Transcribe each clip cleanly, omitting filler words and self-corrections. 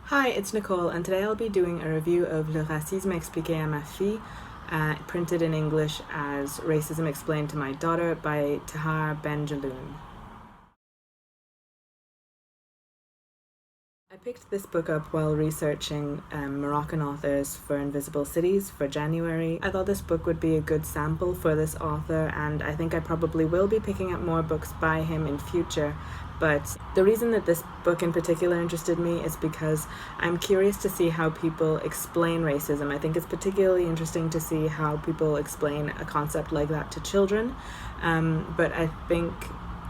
Hi, it's Nicole, and today I'll be doing a review of Le racisme expliqué à ma fille, printed in English as Racism Explained to My Daughter by Tahar Ben Jelloun. I picked this book up while researching Moroccan authors for Invisible Cities for January. I thought this book would be a good sample for this author, and I think I probably will be picking up more books by him in future. But the reason that this book in particular interested me is because I'm curious to see how people explain racism. I think it's particularly interesting to see how people explain a concept like that to children. But I think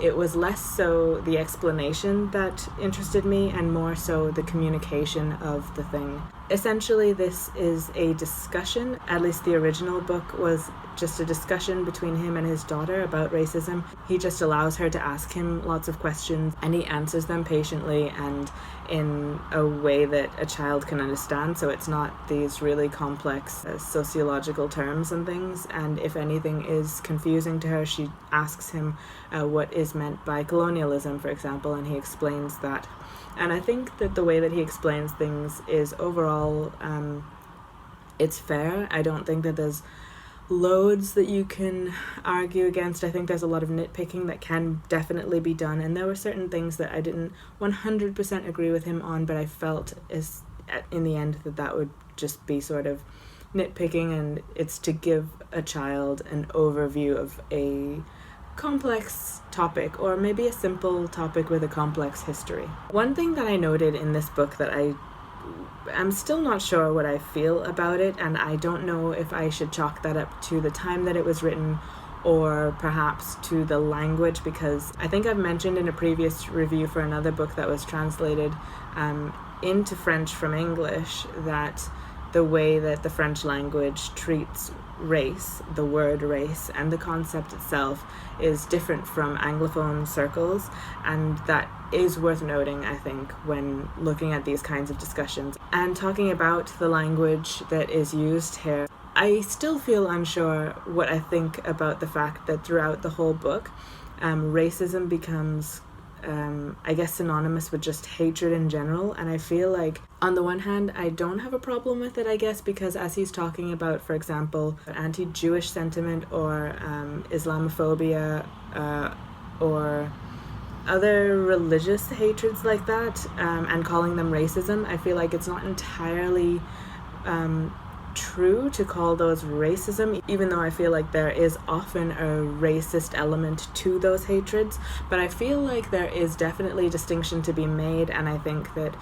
it was less so the explanation that interested me and more so the communication of the thing. Essentially, this is a discussion, at least the original book was just a discussion between him and his daughter about racism. He just allows her to ask him lots of questions and he answers them patiently and in a way that a child can understand, so it's not these really complex sociological terms and things, and if anything is confusing to her, she asks him what is meant by colonialism, for example, and he explains that. And I think that the way that he explains things is overall, it's fair. I don't think that there's loads that you can argue against. I think there's a lot of nitpicking that can definitely be done, and there were certain things that I didn't 100% agree with him on, but I felt in the end that would just be sort of nitpicking, and it's to give a child an overview of a complex topic, or maybe a simple topic with a complex history. One thing that I noted in this book that I'm still not sure what I feel about it, and I don't know if I should chalk that up to the time that it was written or perhaps to the language, because I think I've mentioned in a previous review for another book that was translated into French from English that the way that the French language treats race, the word race, and the concept itself is different from Anglophone circles, and that is worth noting, I think, when looking at these kinds of discussions. And talking about the language that is used here, I still feel unsure what I think about the fact that throughout the whole book, racism becomes I guess synonymous with just hatred in general, and I feel like on the one hand I don't have a problem with it, I guess, because as he's talking about, for example, anti-Jewish sentiment or Islamophobia or other religious hatreds like that, and calling them racism, I feel like it's not entirely true to call those racism, even though I feel like there is often a racist element to those hatreds. But I feel like there is definitely a distinction to be made, and I think that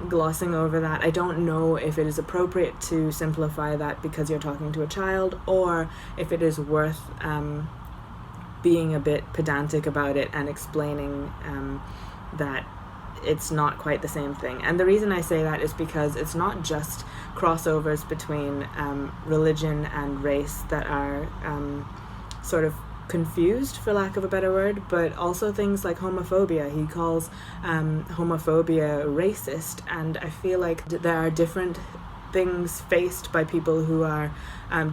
glossing over that, I don't know if it is appropriate to simplify that because you're talking to a child, or if it is worth being a bit pedantic about it and explaining that it's not quite the same thing. And the reason I say that is because it's not just crossovers between religion and race that are sort of confused, for lack of a better word, but also things like homophobia. He calls homophobia racist, and I feel like there are different things faced by people who are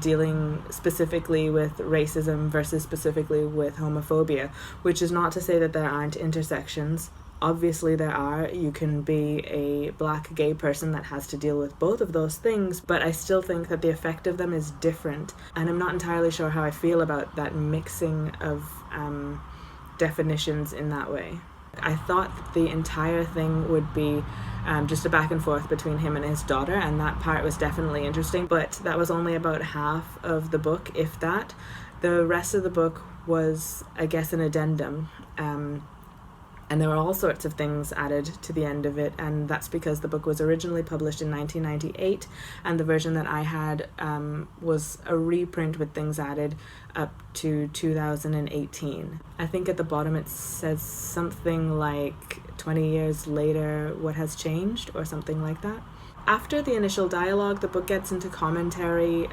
dealing specifically with racism versus specifically with homophobia, which is not to say that there aren't intersections. Obviously there are. You can be a black gay person that has to deal with both of those things, but I still think that the effect of them is different, and I'm not entirely sure how I feel about that mixing of definitions in that way. I thought that the entire thing would be just a back and forth between him and his daughter, and that part was definitely interesting, but that was only about half of the book, if that. The rest of the book was, I guess, an addendum. And there were all sorts of things added to the end of it, and that's because the book was originally published in 1998, and the version that I had was a reprint with things added up to 2018. I think at the bottom it says something like 20 years later, what has changed, or something like that. After the initial dialogue, the book gets into commentary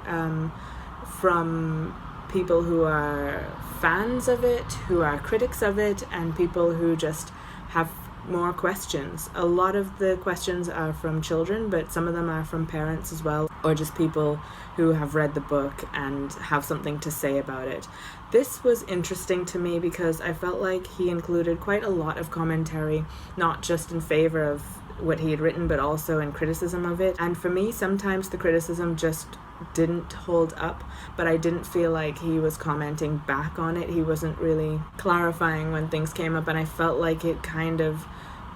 from people who are fans of it, who are critics of it, and people who just have more questions. A lot of the questions are from children, but some of them are from parents as well, or just people who have read the book and have something to say about it. This was interesting to me because I felt like he included quite a lot of commentary, not just in favor of what he had written, but also in criticism of it. And for me, sometimes the criticism just didn't hold up, but I didn't feel like he was commenting back on it. He wasn't really clarifying when things came up, and I felt like it kind of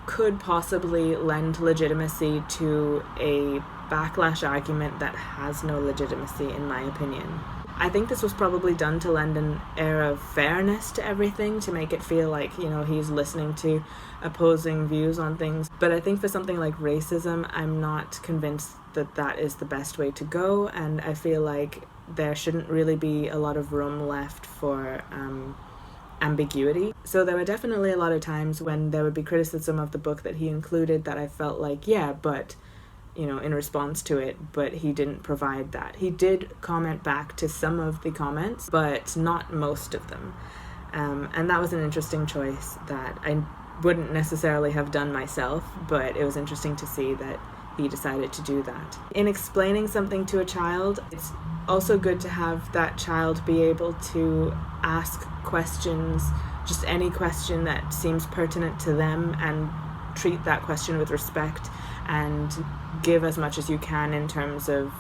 could possibly lend legitimacy to a backlash argument that has no legitimacy, in my opinion. I think this was probably done to lend an air of fairness to everything, to make it feel like, he's listening to opposing views on things. But I think for something like racism, I'm not convinced that that is the best way to go, and I feel like there shouldn't really be a lot of room left for ambiguity. So there were definitely a lot of times when there would be criticism of the book that he included that I felt like, yeah, but in response to it, but he didn't provide that. He did comment back to some of the comments, but not most of them. And that was an interesting choice that I wouldn't necessarily have done myself, but it was interesting to see that he decided to do that. In explaining something to a child, it's also good to have that child be able to ask questions, just any question that seems pertinent to them, and treat that question with respect and give as much as you can in terms of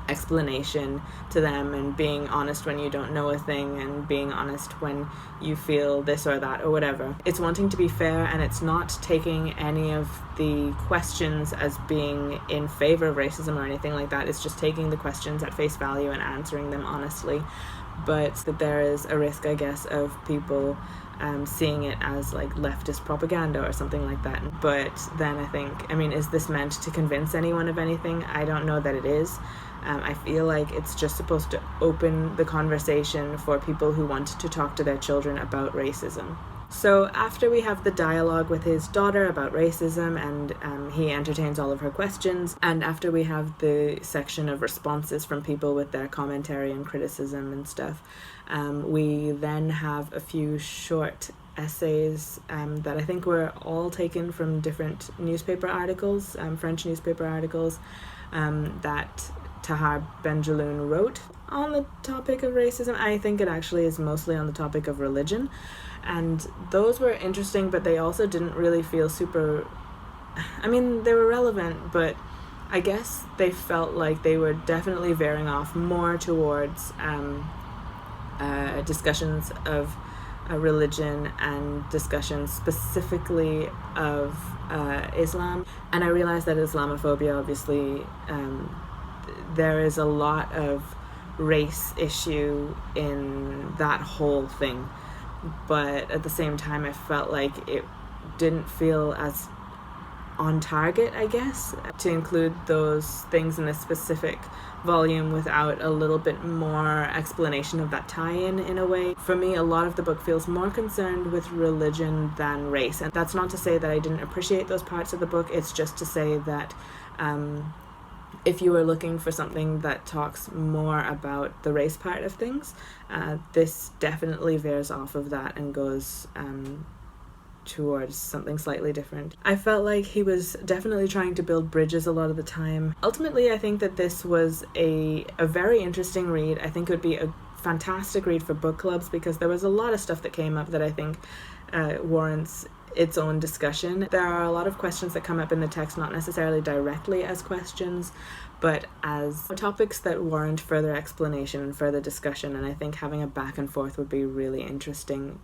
explanation to them, and being honest when you don't know a thing, and being honest when you feel this or that or whatever. It's wanting to be fair, and it's not taking any of the questions as being in favor of racism or anything like that. It's just taking the questions at face value and answering them honestly. But that there is a risk, I guess, of people seeing it as like leftist propaganda or something like that. But then I think, is this meant to convince anyone of anything? I don't know that it is. I feel like it's just supposed to open the conversation for people who want to talk to their children about racism. So after we have the dialogue with his daughter about racism, and he entertains all of her questions, and after we have the section of responses from people with their commentary and criticism and stuff, we then have a few short essays that I think were all taken from different newspaper articles, French newspaper articles, that Tahar Ben Jelloun wrote on the topic of racism. I think it actually is mostly on the topic of religion, and those were interesting, but they also didn't really feel super, they were relevant, but I guess they felt like they were definitely veering off more towards discussions of religion and discussions specifically of Islam. And I realized that Islamophobia, obviously, there is a lot of race issue in that whole thing, but at the same time I felt like it didn't feel as on target, I guess, to include those things in a specific volume without a little bit more explanation of that tie-in a way. For me, a lot of the book feels more concerned with religion than race, and that's not to say that I didn't appreciate those parts of the book. It's just to say that if you were looking for something that talks more about the race part of things, this definitely veers off of that and goes towards something slightly different. I felt like he was definitely trying to build bridges a lot of the time. Ultimately, I think that this was a very interesting read. I think it would be a fantastic read for book clubs, because there was a lot of stuff that came up that I think warrants its own discussion. There are a lot of questions that come up in the text, not necessarily directly as questions, but as topics that warrant further explanation and further discussion. And I think having a back and forth would be really interesting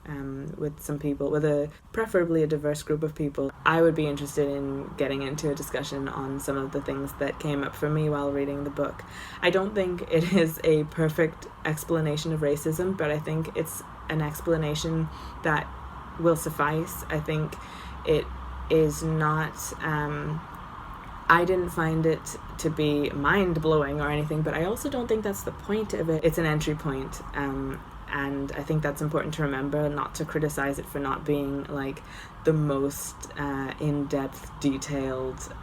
with some people, with preferably a diverse group of people. I would be interested in getting into a discussion on some of the things that came up for me while reading the book. I don't think it is a perfect explanation of racism, but I think it's an explanation that will suffice. I think it is not I didn't find it to be mind-blowing or anything, but I also don't think that's the point of it. It's an entry point, and I think that's important to remember, not to criticize it for not being like the most in-depth, detailed,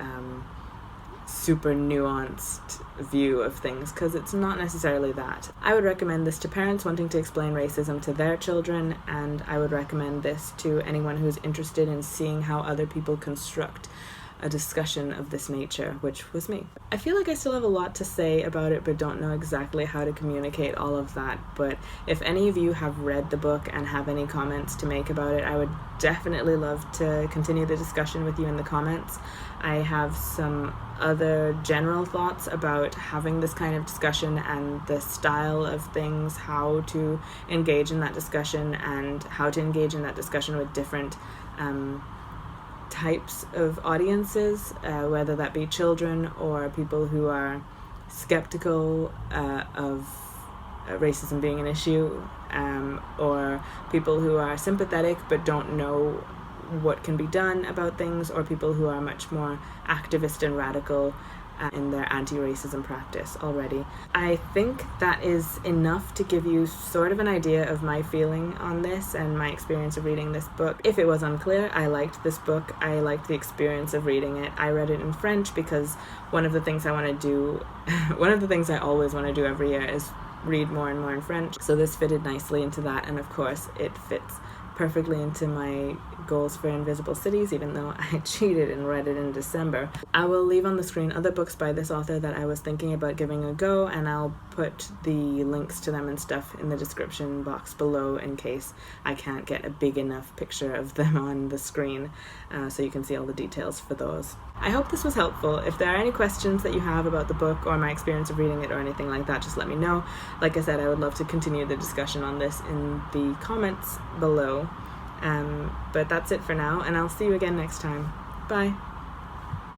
super nuanced view of things, because it's not necessarily that. I would recommend this to parents wanting to explain racism to their children, and I would recommend this to anyone who's interested in seeing how other people construct a discussion of this nature, which was me. I feel like I still have a lot to say about it, but don't know exactly how to communicate all of that. But if any of you have read the book and have any comments to make about it, I would definitely love to continue the discussion with you in the comments. I have some other general thoughts about having this kind of discussion and the style of things, how to engage in that discussion and how to engage in that discussion with different types of audiences, whether that be children or people who are skeptical of racism being an issue, or people who are sympathetic but don't know what can be done about things, or people who are much more activist and radical in their anti-racism practice already. I think that is enough to give you sort of an idea of my feeling on this and my experience of reading this book. If it was unclear, I liked this book. I liked the experience of reading it. I read it in French because one of the things I always want to do every year is read more and more in French. So this fitted nicely into that, and of course it fits perfectly into my goals for Invisible Cities, even though I cheated and read it in December. I will leave on the screen other books by this author that I was thinking about giving a go, and I'll put the links to them and stuff in the description box below in case I can't get a big enough picture of them on the screen, so you can see all the details for those. I hope this was helpful. If there are any questions that you have about the book or my experience of reading it or anything like that, just let me know. Like I said, I would love to continue the discussion on this in the comments below. But that's it for now, and I'll see you again next time. Bye.